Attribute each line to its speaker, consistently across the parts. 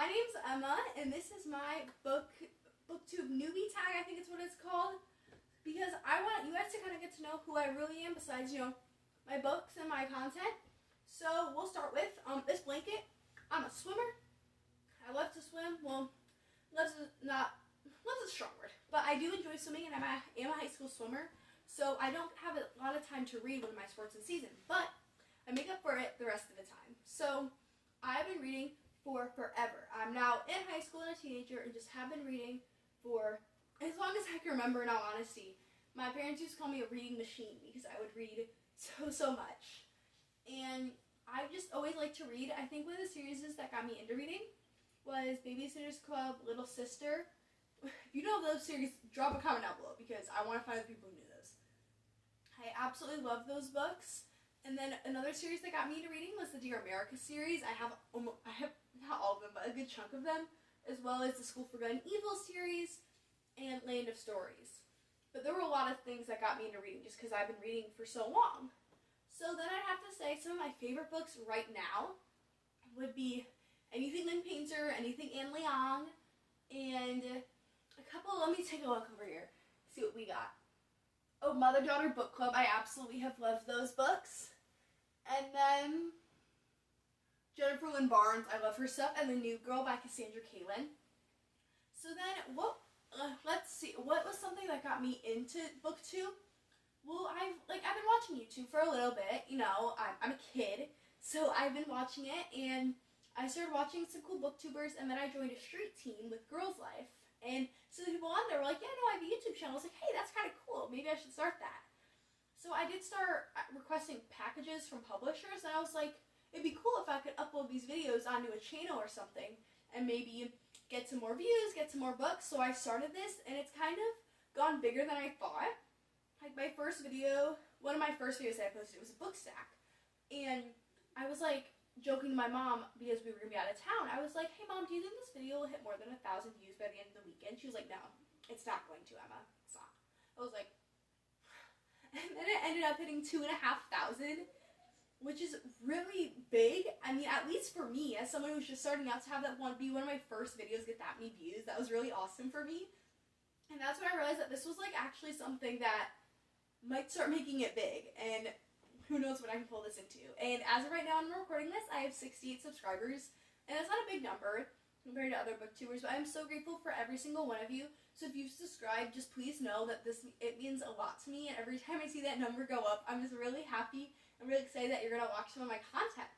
Speaker 1: My name's Emma, and this is my booktube newbie tag, I think it's what it's called, because I want you guys to kind of get to know who I really am besides, my books and my content. So we'll start with this blanket. I'm a swimmer. I love to swim. Well, love's a strong word, but I do enjoy swimming, and I am a high school swimmer, so I don't have a lot of time to read when my sports in season, but I make up for it the rest of the time. So I've been reading for forever. I'm now in high school and a teenager and just have been reading for as long as I can remember, in all honesty. My parents used to call me a reading machine because I would read so much. And I just always liked to read. I think one of the series that got me into reading was Babysitter's Club, Little Sister. If you know those series, drop a comment down below because I want to find the people who knew those. I absolutely love those books. And then another series that got me into reading was the Dear America series. I have not all of them, but a good chunk of them, as well as the School for Good and Evil series and Land of Stories. But there were a lot of things that got me into reading just because I've been reading for so long. So then I'd have to say some of my favorite books right now would be anything Lynn Painter, anything Anne Leong, and a couple. Let me take a look over here, see what we got. Oh, Mother-Daughter Book Club. I absolutely have loved those books. And then Jennifer Lynn Barnes, I love her stuff, and The New Girl by Cassandra Kalin. So then, let's see, what was something that got me into booktube? Well, I've been watching YouTube for a little bit. I'm a kid, so I've been watching it, and I started watching some cool booktubers, and then I joined a street team with Girls Life. And so the people on there were like, yeah, no, I have a YouTube channel. I was like, hey, that's kind of cool. Maybe I should start that. So I did start requesting packages from publishers, and I was like, it'd be cool if I could upload these videos onto a channel or something and maybe get some more views, get some more books. So I started this, and it's kind of gone bigger than I thought. Like my first video, one of my first videos that I posted was a book stack. And I was like joking to my mom because we were going to be out of town. I was like, hey mom, do you think this video will hit more than 1,000 views by the end of the weekend? She was like, no, it's not going to, Emma. It's not. I was like, and then it ended up hitting 2,500, which is really big. I mean, at least for me, as someone who's just starting out, to have that be one of my first videos get that many views, that was really awesome for me. And that's when I realized that this was actually something that might start making it big, and who knows what I can pull this into. And as of right now, I'm recording this, I have 68 subscribers, and that's not a big number compared to other booktubers, but I'm so grateful for every single one of you. So if you've subscribed, just please know that it means a lot to me, and every time I see that number go up, I'm just really happy. I'm really excited that you're going to watch some of my content.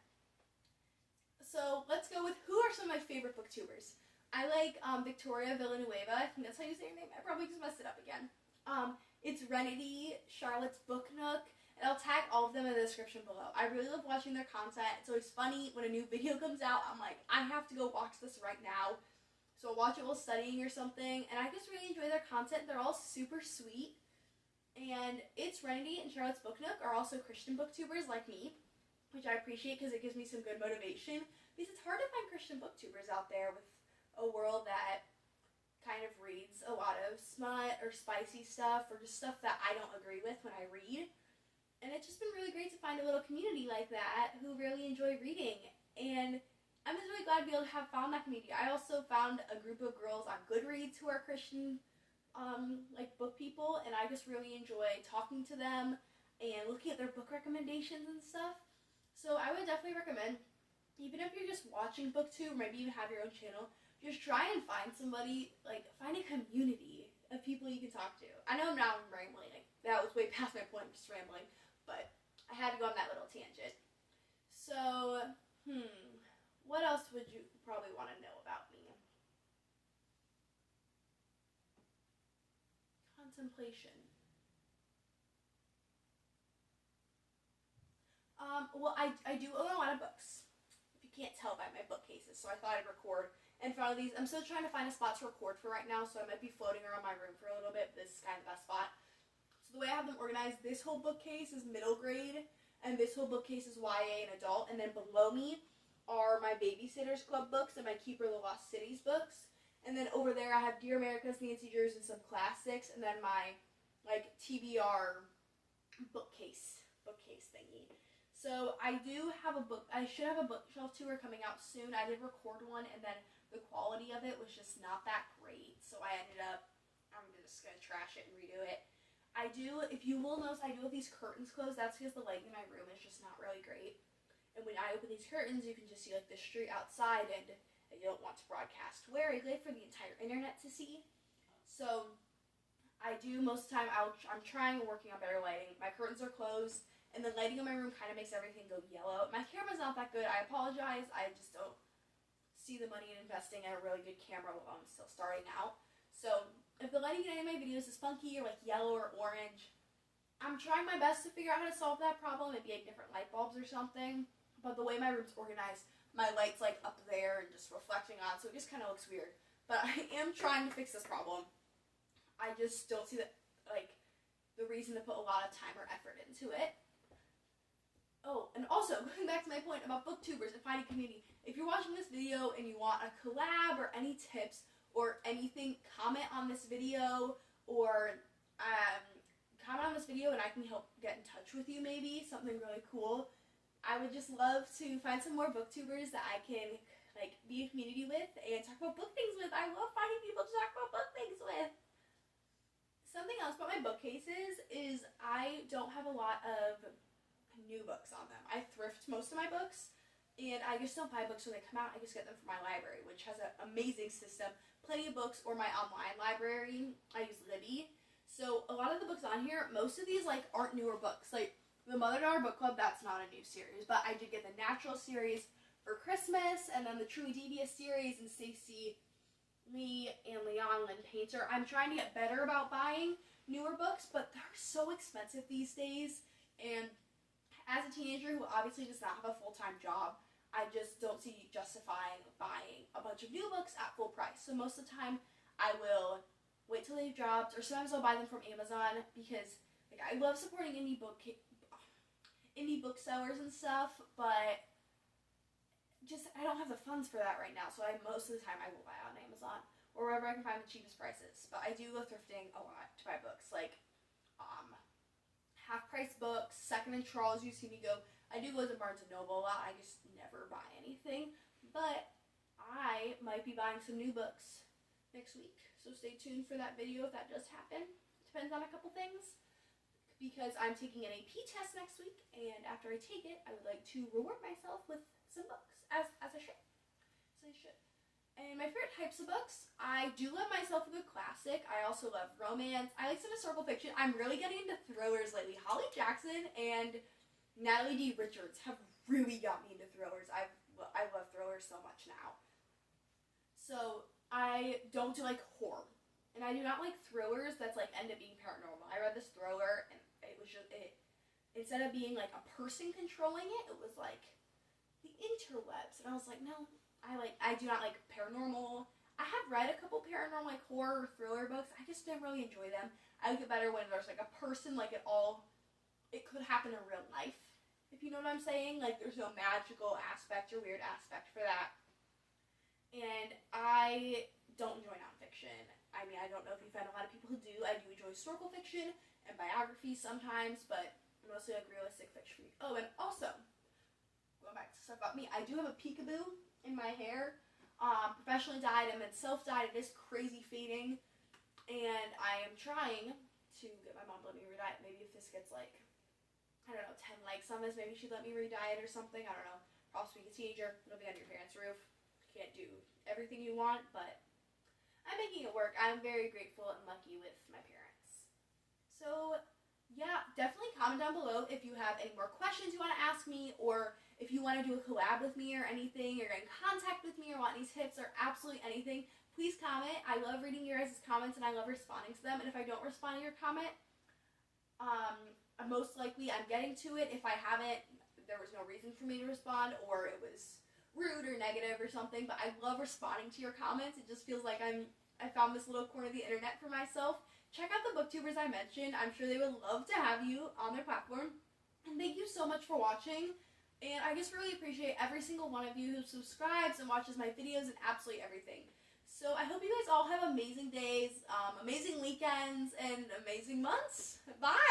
Speaker 1: So let's go with who are some of my favorite booktubers. I like Victoria Villanueva. I think that's how you say her name. I probably just messed it up again. It's Renity, Charlotte's Book Nook, and I'll tag all of them in the description below. I really love watching their content. It's always funny when a new video comes out. I'm like, I have to go watch this right now. So I'll watch it while studying or something, and I just really enjoy their content. They're all super sweet. And It's Renity and Charlotte's Book Nook are also Christian booktubers like me, which I appreciate because it gives me some good motivation. Because it's hard to find Christian booktubers out there with a world that kind of reads a lot of smut or spicy stuff or just stuff that I don't agree with when I read. And it's just been really great to find a little community like that who really enjoy reading. And I'm just really glad to be able to have found that community. I also found a group of girls on Goodreads who are Christian book people, and I just really enjoy talking to them and looking at their book recommendations and stuff. So I would definitely recommend, even if you're just watching booktube, or maybe even have your own channel, just try and find somebody, find a community of people you can talk to. I know now I'm rambling, that was way past my point, just rambling, but I had to go on that little tangent. So, what else would you probably want to know about me? Contemplation. Well, I do own a lot of books, if you can't tell by my bookcases, so I thought I'd record in front of these. I'm still trying to find a spot to record for right now, so I might be floating around my room for a little bit. This is kind of the best spot. So the way I have them organized, this whole bookcase is middle grade, and this whole bookcase is YA and adult, and then below me are my Babysitter's Club books and my Keeper of the Lost Cities books. And then over there I have Dear America's, Nancy Drews, and some classics, and then my TBR bookcase thingy. So I do have a book, I should have a bookshelf tour coming out soon. I did record one, and then the quality of it was just not that great. So I ended up, I'm just going to trash it and redo it. I do, if you will notice, I do have these curtains closed. That's because the lighting in my room is just not really great. And when I open these curtains, you can just see like the street outside, and you don't want to broadcast where I live for the entire internet to see. So I do most of the time, I'm trying and working on better lighting. My curtains are closed, and the lighting in my room kind of makes everything go yellow. My camera's not that good. I apologize. I just don't see the money in investing in a really good camera while I'm still starting out. So if the lighting in any of my videos is funky or like yellow or orange, I'm trying my best to figure out how to solve that problem. Maybe like different light bulbs or something. But the way my room's organized, my light's like up there and just reflecting on, so it just kind of looks weird. But I am trying to fix this problem. I just don't see the reason to put a lot of time or effort into it. Oh, and also, going back to my point about booktubers and finding community, if you're watching this video and you want a collab or any tips or anything, comment on this video, or comment on this video and I can help get in touch with you maybe, something really cool. I would just love to find some more booktubers that I can be a community with and talk about book things with. I love finding people to talk about book things with. Something else about my bookcases is I don't have a lot of new books on them. I thrift most of my books, and I just don't buy books when they come out. I just get them from my library, which has an amazing system, plenty of books, or my online library. I use Libby. So a lot of the books on here, most of these aren't newer books. Like the Mother Daughter Book Club, that's not a new series, but I did get the Natural series for Christmas, and then the Truly Devious series, and Stacey Lee and Leon Lynn Painter. I'm trying to get better about buying newer books, but they're so expensive these days, and as a teenager who obviously does not have a full-time job, I just don't see justifying buying a bunch of new books at full price. So most of the time, I will wait till they've dropped, or sometimes I'll buy them from Amazon, because I love supporting indie booksellers and stuff, but just I don't have the funds for that right now. So most of the time I will buy on Amazon or wherever I can find the cheapest prices. But I do go thrifting a lot to buy books, half-price books, Second and Charles. You see me go. I do go to Barnes & Noble a lot. I just never buy anything. But I might be buying some new books next week. So stay tuned for that video if that does happen. Depends on a couple things. Because I'm taking an AP test next week. And after I take it, I would like to reward myself with some books. As I should. So I should. And my favorite types of books, I do love myself a good classic. I also love romance. I like some historical fiction. I'm really getting into thrillers lately. Holly Jackson and Natalie D. Richards have really got me into thrillers. I love thrillers so much now. So I don't do horror. And I do not like thrillers that's end up being paranormal. I read this thriller and it was just, instead of being a person controlling it, it was the interwebs. And I was like, no. I do not like paranormal. I have read a couple paranormal horror or thriller books. I just didn't really enjoy them. I like it better when there's a person it could happen in real life, if you know what I'm saying. There's no magical aspect or weird aspect for that. And I don't enjoy nonfiction. I mean, I don't know if you find a lot of people who do. I do enjoy historical fiction and biographies sometimes, but mostly realistic fiction. Oh, and also, going back to stuff about me, I do have a peekaboo in my hair, professionally dyed and then self-dyed. It is crazy fading, and I am trying to get my mom to let me re-dye it. Maybe if this gets 10 likes on this, maybe she'd let me re-dye it or something. I don't know. Probably being a teenager, it'll be on your parents' roof. Can't do everything you want, but I'm making it work. I'm very grateful and lucky with my parents. So yeah, definitely comment down below if you have any more questions you want to ask me, or if you want to do a collab with me or anything, or get in contact with me or want any tips or absolutely anything, please comment. I love reading your guys' comments and I love responding to them. And if I don't respond to your comment, most likely I'm getting to it. If I haven't, there was no reason for me to respond, or it was rude or negative or something. But I love responding to your comments. It just feels like I found this little corner of the internet for myself. Check out the booktubers I mentioned. I'm sure they would love to have you on their platform. And thank you so much for watching. And I just really appreciate every single one of you who subscribes and watches my videos and absolutely everything. So I hope you guys all have amazing days, amazing weekends, and amazing months. Bye!